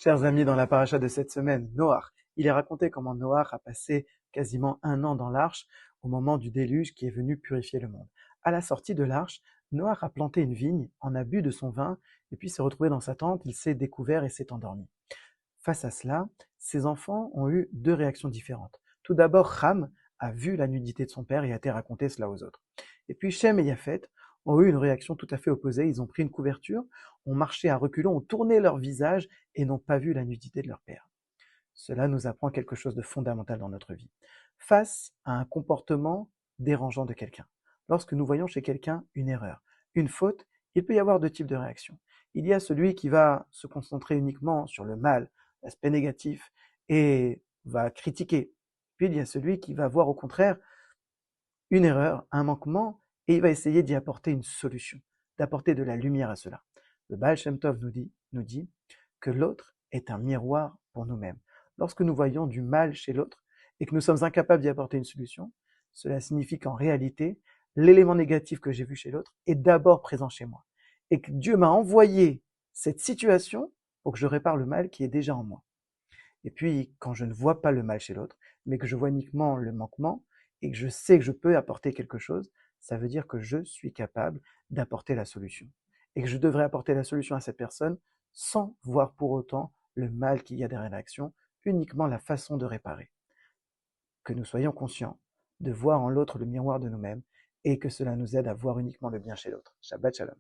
Chers amis, dans la paracha de cette semaine, Noach, il est raconté comment Noach a passé quasiment 1 an dans l'arche au moment du déluge qui est venu purifier le monde. À la sortie de l'arche, Noach a planté une vigne, en a bu de son vin, et puis s'est retrouvé dans sa tente, il s'est découvert et s'est endormi. Face à cela, ses enfants ont eu 2 réactions différentes. Tout d'abord, Ham a vu la nudité de son père et a été raconté cela aux autres. Et puis Shem et Yafet ont eu une réaction tout à fait opposée. Ils ont pris une couverture, ont marché à reculons, ont tourné leur visage et n'ont pas vu la nudité de leur père. Cela nous apprend quelque chose de fondamental dans notre vie. Face à un comportement dérangeant de quelqu'un, lorsque nous voyons chez quelqu'un une erreur, une faute, il peut y avoir 2 types de réactions. Il y a celui qui va se concentrer uniquement sur le mal, l'aspect négatif, et va critiquer. Puis il y a celui qui va voir au contraire une erreur, un manquement, et il va essayer d'y apporter une solution, d'apporter de la lumière à cela. Le Baal Shem Tov nous dit que l'autre est un miroir pour nous-mêmes. Lorsque nous voyons du mal chez l'autre et que nous sommes incapables d'y apporter une solution, cela signifie qu'en réalité, l'élément négatif que j'ai vu chez l'autre est d'abord présent chez moi. Et que Dieu m'a envoyé cette situation pour que je répare le mal qui est déjà en moi. Et puis, quand je ne vois pas le mal chez l'autre, mais que je vois uniquement le manquement, et que je sais que je peux apporter quelque chose, ça veut dire que je suis capable d'apporter la solution. Et que je devrais apporter la solution à cette personne sans voir pour autant le mal qu'il y a derrière l'action, uniquement la façon de réparer. Que nous soyons conscients de voir en l'autre le miroir de nous-mêmes et que cela nous aide à voir uniquement le bien chez l'autre. Shabbat Shalom.